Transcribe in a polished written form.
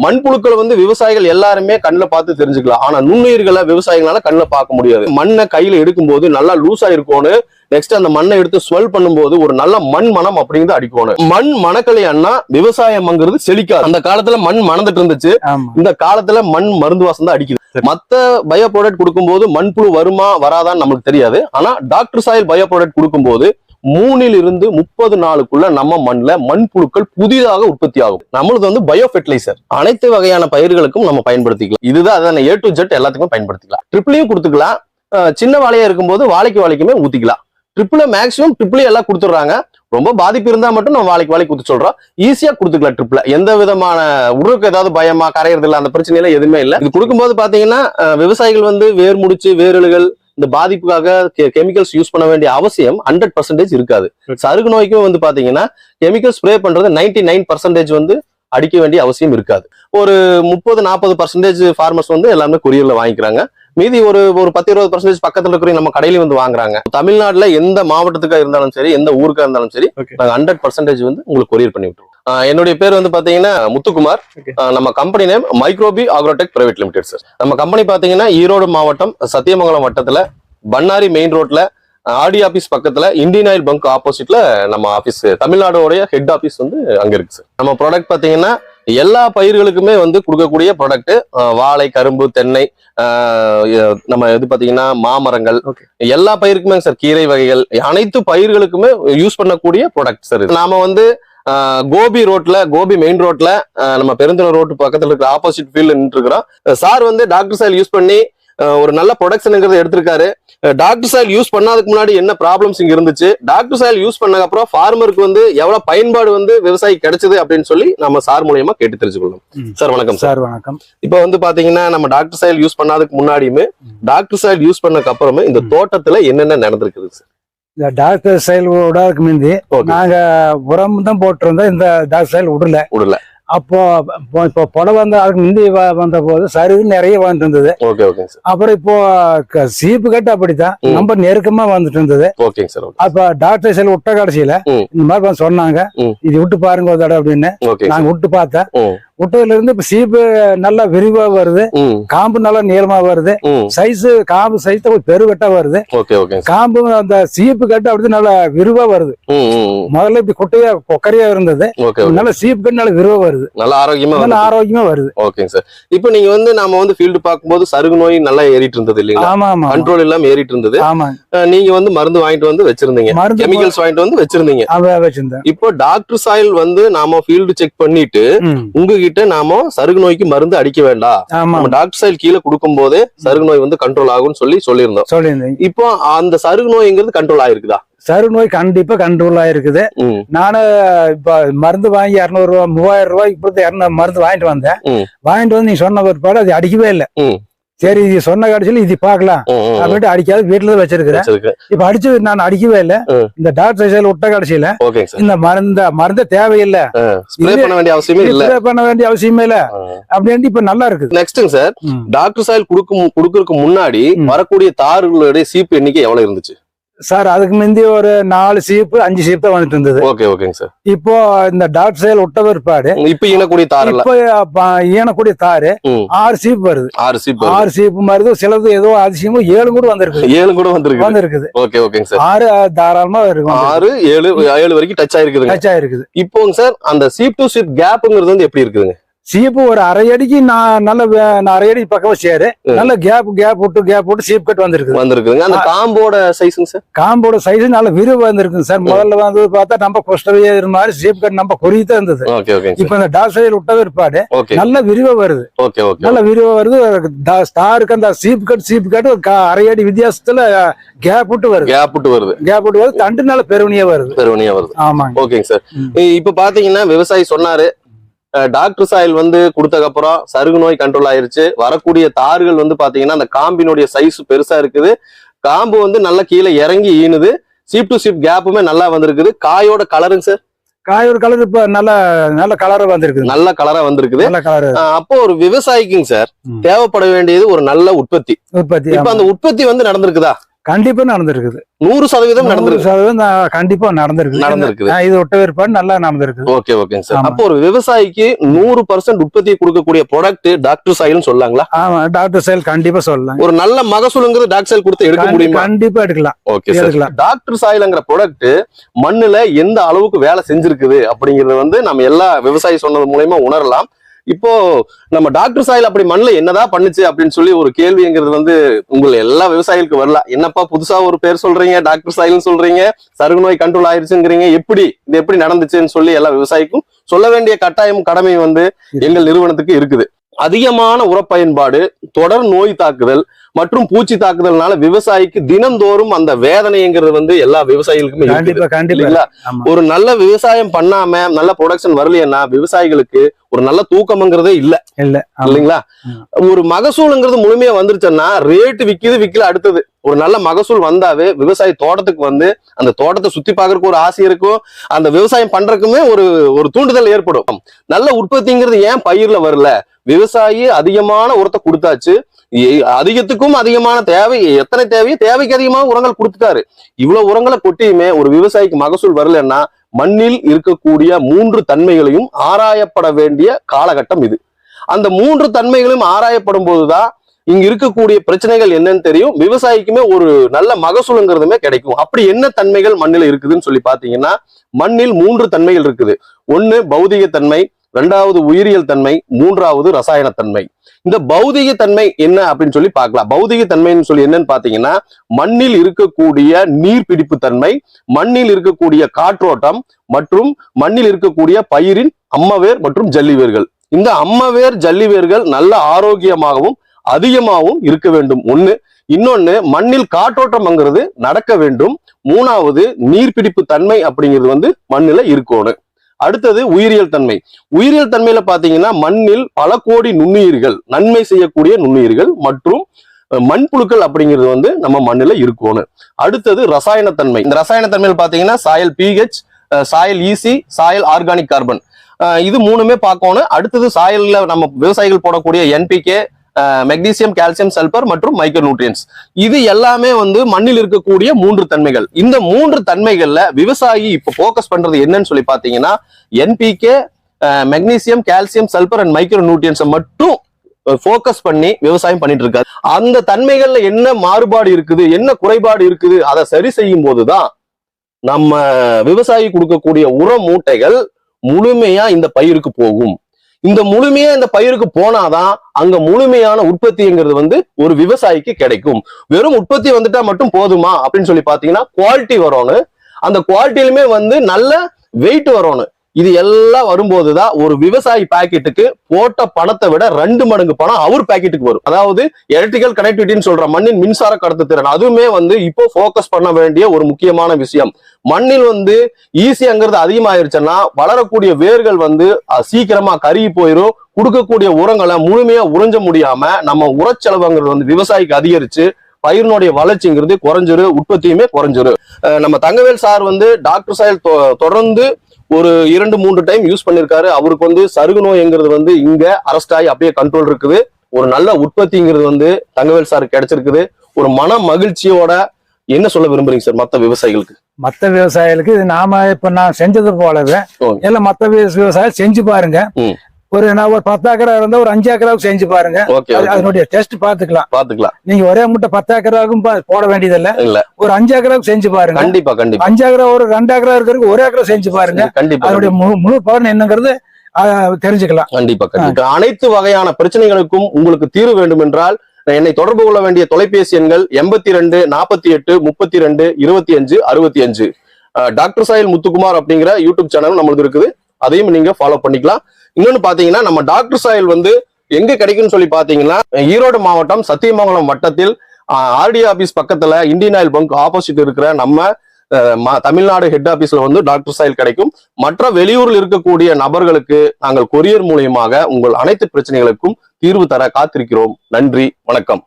மண்புழுக்களை வந்து விவசாயிகள் எல்லாருமே கண்ணுல பார்த்து தெரிஞ்சுக்கலாம். ஆனா நுண்ணுயிர்களை விவசாயிகளால கண்ணுல பார்க்க முடியாது. மண்ணை கையில எடுக்கும் போது நல்லா லூஸா இருக்கணும். நெக்ஸ்ட் அந்த மண்ணை எடுத்து ஸ்வெல் பண்ணும்போது ஒரு நல்ல மண் மனம் அப்படிங்கிறது அடிக்கணும். மண் மணக்கலையானா விவசாயம்ங்கிறது செழிக்காது. அந்த காலத்துல மண் மணந்துட்டு இருந்துச்சு. இந்த காலத்துல மண் மருந்து வாசம் தான் அடிக்குது. மத்த பயோ ப்ராடக்ட் கொடுக்கும்போது மண்புழு வருமா வராதான்னு நமக்கு தெரியாது. ஆனா டாக்டர் சாயில் பயோ ப்ராடக்ட் கொடுக்கும்போது 3 இருந்து 30 நாளுக்குள்ள நம்ம மண்ல மண்புழுக்கள் புதிதாக உற்பத்தி ஆகும். நம்மளுக்கு வந்து பயோ ஃபெர்டிலைசர் அனைத்து வகையான பயிர்களுக்கும் நம்ம பயன்படுத்திக்கலாம். இதுதான் அதான் A to Z எல்லாத்துக்கும் பயன்படுத்திக்கலாம். ட்ரிப்ளையும் கொடுத்துக்கலாம். சின்ன வாழையா இருக்கும்போது வாழைக்குமே ஊத்திக்கலாம். மேக்ஸிமம் ட்ரிப்ளி எல்லாம் கொடுத்துடுறாங்க. ரொம்ப பாதிப்பு இருந்தா மட்டும் நம்ம வாழைக்கு கொடுத்து சொல்றோம். ஈஸியா கொடுத்துக்கலாம். ட்ரிப்ல எந்த விதமான உருக்கு ஏதாவது பயமா கரையிறது இல்லை, அந்த பிரச்சனை எல்லாம் எதுவுமே இல்லை. இது கொடுக்கும்போது பாத்தீங்கன்னா விவசாயிகள் வந்து வேர் முடிச்சு வேரலுகள் இந்த பாதிப்புக்காக கெமிக்கல்ஸ் யூஸ் பண்ண வேண்டிய அவசியம் 100% இருக்காது. சருகு நோய்க்கும் வந்து பாத்தீங்கன்னா கெமிக்கல் ஸ்ப்ரே பண்றது 99% வந்து அடிக்க வேண்டிய அவசியம் இருக்காது. ஒரு 30-40% ஃபார்மர்ஸ் வந்து எல்லாமே கொரியர்ல வாங்கிக்கிறாங்க. மீதி ஒரு 10-20% பக்கத்துல இருக்கிற நம்ம கடையில வந்து வாங்குறாங்க. தமிழ்நாட்டுல எந்த மாவட்டத்துக்கா இருந்தாலும் சரி, எந்த ஊருக்கா இருந்தாலும் சரி, நாங்க 100% வந்து உங்களுக்கு கொரியர் பண்ணி விட்டுருவோம். என்னுடைய பேர் வந்து பாத்தீங்கன்னா முத்துக்குமார். நம்ம company name மைக்ரோபி Agrotech private limited sir. நம்ம கம்பெனி பாத்தீங்கன்னா ஈரோடு மாவட்டம் சத்தியமங்கலம் வட்டத்துல பண்ணாரி மெயின் ரோட்ல ஆடி ஆபீஸ் பக்கத்துல இந்தியன் ஆயில் பங்க் ஆப்போசிட்ல நம்ம ஆபீஸ், தமிழ்நாடோடைய ஹெட் ஆபீஸ் வந்து அங்க இருக்கு சார். நம்ம ப்ராடக்ட் பாத்தீங்கன்னா எல்லா பயிர்களுக்குமே வந்து கொடுக்கக்கூடிய ப்ராடக்ட் வாழை, கரும்பு, தென்னை, நம்ம இது பாத்தீங்கன்னா மாமரங்கள், எல்லா பயிருக்குமே சார், கீரை வகைகள், அனைத்து பயிர்களுக்குமே யூஸ் பண்ணக்கூடிய ப்ராடக்ட் சார். நாம வந்து கோபி மெயின் ரோட்ல நம்ம பெருந்துறை ரோட்டு பக்கத்துல இருக்கிற ஆப்போசிட் ஃபீல்ட்ல நின்று இருக்கிறோம். சார் வந்து டாக்டர் சாயில் யூஸ் பண்ணி ஒரு நல்ல ப்ரொடக்ஷனுங்கிறத எடுத்திருக்காரு. டாக்டர் சாயில் யூஸ் பண்ணாதுக்கு முன்னாடி என்ன ப்ராப்ளம்ஸ் இங்க இருந்துச்சு, டாக்டர் சாயில் யூஸ் பண்ணதுக்கு அப்புறம் ஃபார்மருக்கு வந்து எவ்வளவு பயன்பாடு வந்து விவசாயி கிடைச்சது அப்படின்னு சொல்லி நம்ம சார் மூலியமா கேட்டு தெரிஞ்சுக்கொள்ளணும். சார் வணக்கம். சார் வணக்கம். இப்ப வந்து பாத்தீங்கன்னா நம்ம டாக்டர் சாயில் யூஸ் பண்ணாதுக்கு முன்னாடியுமே டாக்டர் சாயில் யூஸ் பண்ணதுக்கு அப்புறமே இந்த தோட்டத்துல என்னென்ன நடந்திருக்குது சார்? இந்த டாக்டர் சாயில் விடாதுக்கு முந்தி நாங்க உரம் தான் போட்டிருந்தோம். இந்த டாக்டர் சாயில் விடல. அப்போ இப்போ புடவை வந்து அதுக்கு முந்தி வந்த போது சருகு நிறைய வந்துட்டு இருந்தது. அப்புறம் இப்போ சீப்பு கட்டு அப்படித்தான் ரொம்ப நெருக்கமா வந்துட்டு இருந்தது. அப்ப டாக்டர் சாயில் விட்ட கடைசியில இந்த மாதிரி சொன்னாங்க, இது விட்டு பாருங்க ஒரு தடவை அப்படின்னு. நாங்க விட்டு பார்த்தேன். விட்டதுல இருந்து இப்ப சீப்பு நல்லா விரிவா வருது, காம்பு நல்லா நீளமா வருது, சைஸ் காம்பு சைஸ் பெருவெட்டா வருது. காம்பு அந்த சீப்பு கட்டு அப்படி நல்லா விரிவா வருது. முதல்ல இப்படி குட்டையா கொக்கரையா இருந்தது, நல்லா சீப்பு கட்டு நல்லா விரிவா வருது, நல்லா ஆரோக்கியமா வருது. Okay sir. இப்போ நீங்க வந்து நாம வந்து ஃபீல்டு பார்க்கும்போது சருகு நோய் நல்லா ஏறிட்டு இருந்தது இல்லைங்களா? ஆமா, கண்ட்ரோல் இல்லாம ஏறிட்டு இருந்தது. நீங்க வந்து மருந்து வாங்கிட்டு வந்து வச்சிருந்தீங்க, கெமிக்கல்ஸ் வாங்கிட்டு வந்து வச்சிருந்தீங்க. இப்போ டாக்டர் சாயில் வந்து நாம ஃபீல்டு செக் பண்ணிட்டு உங்ககிட்ட நாம சருகு நோய்க்கு மருந்து அடிக்க வேண்டாம், நம்ம டாக்டர் சாயில் கீழே கொடுக்கும் போதே சருகு நோய் வந்து கண்ட்ரோல் ஆகும்னு சொல்லியிருந்தோம். இப்போ அந்த சருகு நோய்ங்கிறது கண்ட்ரோல் ஆயிருக்குதா? சருகு நோய் கண்டிப்பா கண்ட்ரோல் ஆயிருக்குது. நானு இப்ப மருந்து வாங்கி 200 ரூபாய் 3000 ரூபாய்க்கு இப்படி மருந்து வாங்கிட்டு வந்து நீ சொன்ன பிற்பாடு அது அடிக்கவே இல்லை. சரி, இது சொன்ன கடைசியில இது பாக்கலாம் அப்படின்ட்டு அடிக்காது வீட்டுலதான் வச்சிருக்கிறேன். இப்ப அடிச்சு நான் அடிக்கவே இல்லை. இந்த டாக்டர் சாயில் விட்ட கடைசியில இந்த மருந்த தேவையில்லை, பண்ண வேண்டிய அவசியமே இல்ல அப்படின்ட்டு இப்ப நல்லா இருக்கு. நெக்ஸ்ட் சார், டாக்டர் சாயில் குடுக்கறதுக்கு முன்னாடி வரக்கூடிய தார்களுடைய சீப்பு எண்ணிக்கை எவ்வளவு இருந்துச்சு சார்? அதுக்கு முந்தி ஒரு 4 சீப்பு 5 சீப்பு தான் வந்துட்டு இருந்தது. ஓகேங்க சார். இப்போ இந்த டாக்டர் சாயில் விட்ட பிற்பாடு இப்ப ஈனக்கூடிய தாரு 6 சீப்பு வருது. 6 சீப்பு வருது. சிலது ஏதோ அதிசயமும் 7 கூட வந்திருக்குது. ஓகேங்க சார். 6 தாராளமா இருக்கும். 6 7 வரைக்கும் டச் ஆயிருக்குது. இப்போங்க சார், அந்த சீப் டு சீப் கேப்ங்கிறது வந்து எப்படி இருக்குதுங்க? சீப்பு ஒரு அரை அடிக்கு நல்ல அரை அடி பக்கம் சேரு நல்ல கேப் விட்டு சீப் கட் வந்திருக்குங்க. அந்த காம்போட சைஸுங்க சார்? காம்போட சைஸ் நல்ல விரிவு வந்திருக்குங்க சார். முதல்ல வந்து பார்த்தா நம்ம கொஸ்டவே இருந்த மாதிரி சீப் கட் நம்ம குறியத்தான் இருந்தது. இப்ப இந்த டாக் சைடு விட்ட பிற்பாடு நல்ல விரிவா வருது. நல்ல விரிவா வருது. ஸ்டாருக்கு அந்த சீப் கட் அரை அடி வித்தியாசத்துல கேப் விட்டு வருது. தண்டு நல்ல பெருவனியா வருது. ஆமாங்க. ஓகேங்க சார். இப்ப பாத்தீங்கன்னா விவசாயி சொன்னாரு, டாக்டர் சாயில் வந்து கொடுத்ததுக்கு அப்புறம் சருகு நோய் கண்ட்ரோல் ஆயிருச்சு. வரக்கூடிய தார்கள் வந்து பாத்தீங்கன்னா அந்த காம்பினுடைய சைஸ் பெருசா இருக்குது, காம்பு வந்து நல்லா கீழே இறங்கி ஈனுது, சீப் டு சீப் கேப்புமே நல்லா வந்திருக்குது. காயோட கலருங்க சார்? காயோட கலர் இப்ப நல்ல கலரா வந்திருக்கு. நல்ல கலரா வந்திருக்குது. அப்போ ஒரு விவசாயிக்குங்க சார் தேவைப்பட வேண்டியது ஒரு நல்ல உற்பத்தி. இப்ப அந்த உற்பத்தி வந்து நடந்திருக்குதா? கண்டிப்பா நடந்திருக்குது. 100% நடந்திருக்கு. 100% கண்டிப்பா நடந்திருக்கு. இது ஒட்ட வேறுபாடு நல்லா நடந்திருக்கு. ஓகே ஓகேங்க சார். அப்போ ஒரு விவசாயிக்கு 100% உற்பத்தியை கொடுக்கக்கூடிய ப்ராடக்ட் டாக்டர் சாயில் சொல்லலாங்களா? ஆமா, டாக்டர் சாயில் கண்டிப்பா சொல்லலாம். ஒரு நல்ல மகசூலுங்கிறது டாக்டர் சாயில் கொடுத்து எடுக்க முடியுமா? கண்டிப்பா எடுக்கலாம். Okay sir. டாக்டர் சாயில்ங்கிற ப்ராடக்ட் மண்ணுல எந்த அளவுக்கு வேலை செஞ்சிருக்குது அப்படிங்கறது வந்து நம்ம எல்லா விவசாயி சொன்னது மூலமா உணரலாம். இப்போ நம்ம டாக்டர் சாயில் அப்படி மண்ணில் என்னதான் பண்ணுச்சு அப்படின்னு சொல்லி ஒரு கேள்விங்கிறது வந்து உங்களை எல்லா விவசாயிகளுக்கு வரலாம். என்னப்பா புதுசா ஒரு பேர் சொல்றீங்க, டாக்டர் சாயில்னு சொல்றீங்க, சருகு நோய் கண்ட்ரோல் ஆயிருச்சுங்கிறீங்க, இது எப்படி நடந்துச்சுன்னு சொல்லி எல்லா விவசாயிக்கும் சொல்ல வேண்டிய கட்டாயம் கடமை வந்து எங்கள் நிறுவனத்துக்கு இருக்குது. அதிகமான உரப்பயன்பாடு, தொடர் நோய் தாக்குதல் மற்றும் பூச்சி தாக்குதல்னால விவசாயிக்கு தினந்தோறும் அந்த வேதனைங்கிறது வந்து எல்லா விவசாயிகளுக்குமே இல்லைங்களா? ஒரு நல்ல விவசாயம் பண்ணாம நல்ல ப்ரொடக்ஷன் வரலைன்னா விவசாயிகளுக்கு ஒரு நல்ல தூக்கம்ங்கிறதே இல்லைங்களா? ஒரு மகசூலுங்கிறது முழுமையா வந்துருச்சுன்னா ரேட்டு விக்கல. அடுத்தது ஒரு நல்ல மகசூல் வந்தாவே விவசாயி தோட்டத்துக்கு வந்து அந்த தோட்டத்தை சுத்தி பாக்குறதுக்கு ஒரு ஆசை இருக்கும், அந்த விவசாயம் பண்றதுக்குமே ஒரு தூண்டுதல் ஏற்படும். நல்ல உற்பத்திங்கிறது ஏன் பயிர்ல வரல? விவசாயி அதிகமான உரத்தை கொடுத்தாச்சு, அதிகத்துக்கும் அதிகமான தேவை, எத்தனை தேவையோ தேவைக்கு அதிகமான உரங்கள் கொடுத்துட்டாரு. இவ்வளவு உரங்களை கொட்டியுமே ஒரு விவசாயிக்கு மகசூல் வரலன்னா மண்ணில் இருக்கக்கூடிய 3 தன்மைகளையும் ஆராயப்பட வேண்டிய காலகட்டம் இது. அந்த 3 தன்மைகளையும் ஆராயப்படும் போதுதான் இங்க இருக்கக்கூடிய பிரச்சனைகள் என்னன்னு தெரியும், விவசாயிக்குமே ஒரு நல்ல மகசூலுங்கிறதுமே கிடைக்கும். அப்படி என்ன தன்மைகள் மண்ணில் இருக்குதுன்னு சொல்லி பாத்தீங்கன்னா மண்ணில் 3 தன்மைகள் இருக்குது. ஒண்ணு பௌதிக தன்மை, 2வது உயிரியல் தன்மை, 3வது ரசாயன தன்மை. இந்த பௌதிக தன்மை என்ன அப்படின்னு சொல்லி பார்க்கலாம். பௌதிக தன்மைன்னு சொல்லி என்னன்னு பாத்தீங்கன்னா மண்ணில் இருக்கக்கூடிய நீர் பிடிப்பு தன்மை, மண்ணில் இருக்கக்கூடிய காற்றோட்டம் மற்றும் மண்ணில் இருக்கக்கூடிய பயிரின் அம்மவேர் மற்றும் ஜல்லிவேர்கள். இந்த அம்மவேர் ஜல்லிவேர்கள் நல்ல ஆரோக்கியமாகவும் அதிகமாகவும் இருக்க வேண்டும் ஒண்ணு. இன்னொன்னு மண்ணில் காற்றோட்டம்ங்கிறது நடக்க வேண்டும். 3வது நீர்பிடிப்பு தன்மை அப்படிங்கிறது வந்து மண்ணில இருக்கணும். அடுத்தது உயிரியல் தன்மை. உயிரியல் தன்மையில பாத்தீங்கன்னா மண்ணில் பல கோடி நுண்ணுயிர்கள், நன்மை செய்யக்கூடிய நுண்ணுயிர்கள் மற்றும் மண்புழுக்கள் அப்படிங்கிறது வந்து நம்ம மண்ணில இருக்கணும். அடுத்தது ரசாயன தன்மை. இந்த ரசாயன தன்மையில பாத்தீங்கன்னா சாயல் pH, சாயல் EC, சாயல் ஆர்கானிக் கார்பன், இது 3மே பார்க்கணும். அடுத்தது சாயல்ல நம்ம விவசாயிகள் போடக்கூடிய NPK, மெக்னீசியம், கால்சியம், சல்பர் மற்றும் மைக்ரோ நியூட்ரியன்ஸ், இது எல்லாமே வந்து மண்ணில் இருக்கக்கூடிய 3 தன்மைகள். இந்த 3 தன்மைகள்ல விவசாயி இப்ப போக்கஸ் பண்றது என்னன்னு சொல்லி பாத்தீங்கன்னா NPK, magnesium, calcium, sulphur and micro நியூட்ரியன்ஸை மட்டும் போக்கஸ் பண்ணி விவசாயம் பண்ணிட்டு இருக்காரு. அந்த தன்மைகள்ல என்ன மாறுபாடு இருக்குது, என்ன குறைபாடு இருக்குது, அதை சரி செய்யும் போதுதான் நம்ம விவசாயி கொடுக்கக்கூடிய உர மூட்டைகள் முழுமையா இந்த பயிருக்கு போகும். இந்த முழுமையா இந்த பயிருக்கு போனாதான் அங்க முழுமையான உற்பத்திங்கிறது வந்து ஒரு விவசாயிக்கு கிடைக்கும். வெறும் உற்பத்தி வந்துட்டா மட்டும் போதுமா அப்படின்னு சொல்லி பாத்தீங்கன்னா குவாலிட்டி வரணும். அந்த குவாலிட்டியிலுமே வந்து நல்ல வெயிட் வரணும். இது எல்லாம் வரும்போதுதான் ஒரு விவசாயி பாக்கெட்டுக்கு போட்ட பணத்தை விட 2 மடங்கு பணம் அவர் பாக்கெட்டுக்கு வரும். அதாவது எலக்ட்ரிக்கல் கனெக்டிவிட்டின்னு சொல்ற மண்ணின் மின்சார கடத்து திறன், அதுவுமே வந்து இப்போ போக்கஸ் பண்ண வேண்டிய ஒரு முக்கியமான விஷயம். மண்ணில் வந்து ஈஸியாங்கிறது அதிகமாயிருச்சுன்னா வளரக்கூடிய வேர்கள் வந்து சீக்கிரமா கருகி போயிடும். கொடுக்கக்கூடிய உரங்களை முழுமையா உறிஞ்ச முடியாம நம்ம உரச்செலவுங்கிறது வந்து விவசாயிக்கு அதிகரிச்சு பயிரினுடைய வளர்ச்சிங்கிறது குறைஞ்சிரு, உற்பத்தியுமே குறைஞ்சிரு. நம்ம தங்கவேல் சார் வந்து டாக்டர் சாயில் தொடர்ந்து ஒரு 2-3 டைம் யூஸ் பண்ணிருக்காரு. அவருக்கு வந்து சருகு நோய்ங்கிறது வந்து இங்க அரெஸ்ட் ஆகி அப்படியே கண்ட்ரோல் இருக்குது. ஒரு நல்ல உற்பத்திங்கிறது வந்து தங்கவேல் சார் கிடைச்சிருக்குது. ஒரு மன மகிழ்ச்சியோட என்ன சொல்ல விரும்புறீங்க சார் மத்த விவசாயிகளுக்கு? மத்த விவசாயிகளுக்கு இது நாம இப்ப நான் செஞ்சது போலவே எல்லாம் மத்த விவசாயம் செஞ்சு பாருங்க. ஒரு 10 ஏக்கரா இருந்தா ஒரு 5 ஏக்கராவுக்கு செஞ்சு பாருங்க. அதனுடைய டெஸ்ட் பாத்துக்கலாம். நீங்க ஒரே முட்டை 10 ஏக்கராவுக்கும் போட வேண்டியதில்ல. ஒரு 5 ஏக்கராவுக்கு செஞ்சு பாருங்க. கண்டிப்பா 5 ஏக்கரா ஒரு 2 ஏக்கரா இருக்கிறதுக்கு 1 ஏக்கரா செஞ்சு பாருங்க. அதனுடைய முழு பலன் என்னங்கிறது தெரிஞ்சுக்கலாம். கண்டிப்பா. அனைத்து வகையான பிரச்சனைகளுக்கும் உங்களுக்கு தீர்வு வேண்டும் என்றால் என்னை தொடர்பு கொள்ள வேண்டிய தொலைபேசி எண்கள் 82 48 32 25 65. டாக்டர் சாயில் முத்துக்குமார் அப்படிங்கிற யூடியூப் சேனல் நம்மளுக்கு இருக்குது. அதையும் நீங்க ஃபாலோ பண்ணிக்கலாம். இன்னொன்னு பாத்தீங்கன்னா நம்ம டாக்டர் சாயில் வந்து எங்க கிடைக்கும்னு சொல்லி பாத்தீங்கன்னா ஈரோடு மாவட்டம் சத்தியமங்கலம் வட்டத்தில் ஆர்டி ஆபீஸ் பக்கத்துல இந்தியன் ஆயில் பங்க் ஆப்போசிட் இருக்கிற நம்ம தமிழ்நாடு ஹெட் ஆபீஸ்ல வந்து டாக்டர் சாயில் கிடைக்கும். மற்ற வெளியூரில் இருக்கக்கூடிய நபர்களுக்கு நாங்கள் கொரியர் மூலியமாக உங்கள் அனைத்து பிரச்சனைகளுக்கும் தீர்வு தர காத்திருக்கிறோம். நன்றி, வணக்கம்.